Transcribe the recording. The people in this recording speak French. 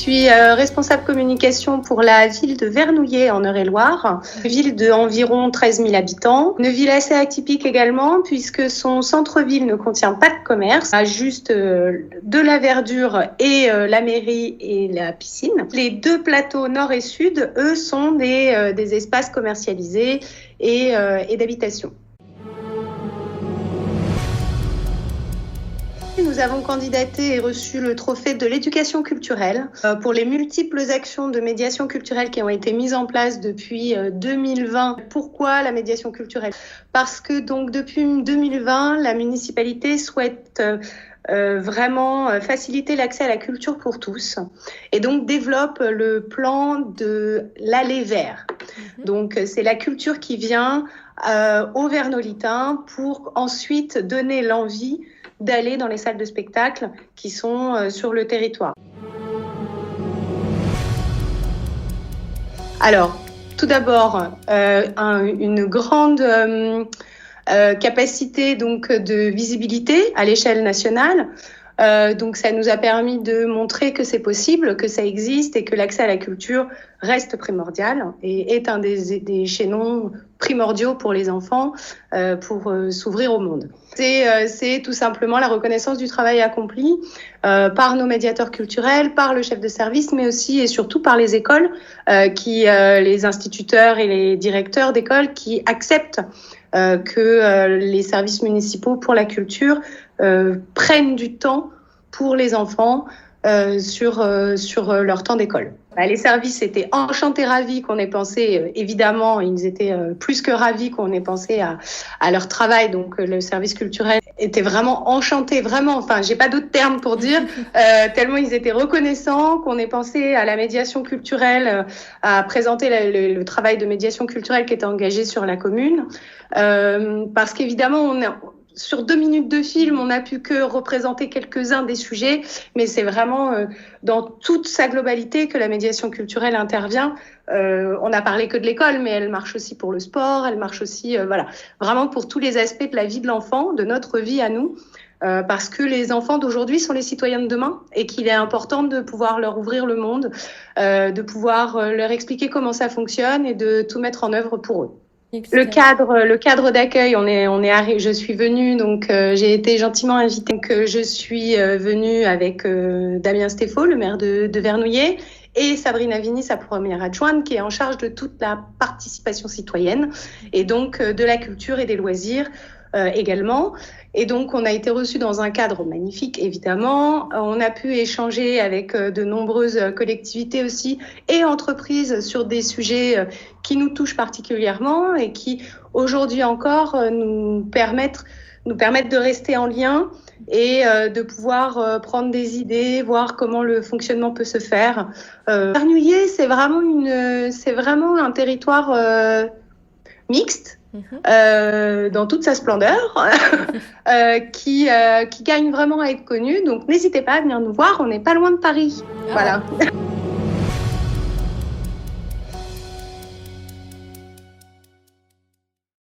suis responsable communication pour la ville de Vernouillet en Eure-et-Loire, une ville d'environ 13 000 habitants. Une ville assez atypique également puisque son centre-ville ne contient pas de commerce, a juste de la verdure et la mairie et la piscine. Les deux plateaux nord et sud, eux, sont des espaces commercialisés et d'habitation. Nous avons candidaté et reçu le trophée de l'éducation culturelle pour les multiples actions de médiation culturelle qui ont été mises en place depuis 2020. Pourquoi la médiation culturelle ? Parce que donc depuis 2020, la municipalité souhaite vraiment faciliter l'accès à la culture pour tous et donc développe le plan de l'allée vert. Donc c'est la culture qui vient aux Vernolitains pour ensuite donner l'envie d'aller dans les salles de spectacle qui sont sur le territoire. Alors, tout d'abord, une grande capacité donc, de visibilité à l'échelle nationale. Donc ça nous a permis de montrer que c'est possible, que ça existe et que l'accès à la culture reste primordial et est un des chaînons primordiaux pour les enfants pour s'ouvrir au monde. C'est tout simplement la reconnaissance du travail accompli par nos médiateurs culturels, par le chef de service, mais aussi et surtout par les écoles, les instituteurs et les directeurs d'écoles qui acceptent que les services municipaux pour la culture prennent du temps pour les enfants sur leur temps d'école. Les services étaient enchantés, ravis qu'on ait pensé, évidemment, ils étaient plus que ravis qu'on ait pensé à leur travail. Donc le service culturel était vraiment enchanté, vraiment, enfin j'ai pas d'autres termes pour dire, tellement ils étaient reconnaissants qu'on ait pensé à la médiation culturelle, à présenter le travail de médiation culturelle qui était engagé sur la commune. Parce qu'évidemment, sur 2 minutes de film, on n'a pu que représenter quelques-uns des sujets, mais c'est vraiment dans toute sa globalité que la médiation culturelle intervient. On n'a parlé que de l'école, mais elle marche aussi pour le sport, elle marche aussi, vraiment pour tous les aspects de la vie de l'enfant, de notre vie à nous, parce que les enfants d'aujourd'hui sont les citoyens de demain et qu'il est important de pouvoir leur ouvrir le monde, de pouvoir leur expliquer comment ça fonctionne et de tout mettre en œuvre pour eux. Le cadre d'accueil, je suis venue, donc j'ai été gentiment invitée. Donc je suis venue avec Damien Stéphaux, le maire de Vernouillet, et Sabrina Vini, sa première adjointe, qui est en charge de toute la participation citoyenne, et donc de la culture et des loisirs également. Et donc, on a été reçus dans un cadre magnifique, évidemment. On a pu échanger avec de nombreuses collectivités aussi et entreprises sur des sujets qui nous touchent particulièrement et qui, aujourd'hui encore, nous permettent de rester en lien et de pouvoir prendre des idées, voir comment le fonctionnement peut se faire. Vernouillet, c'est vraiment un territoire mixte. Dans toute sa splendeur, qui gagne vraiment à être connu. Donc n'hésitez pas à venir nous voir, on n'est pas loin de Paris. Voilà.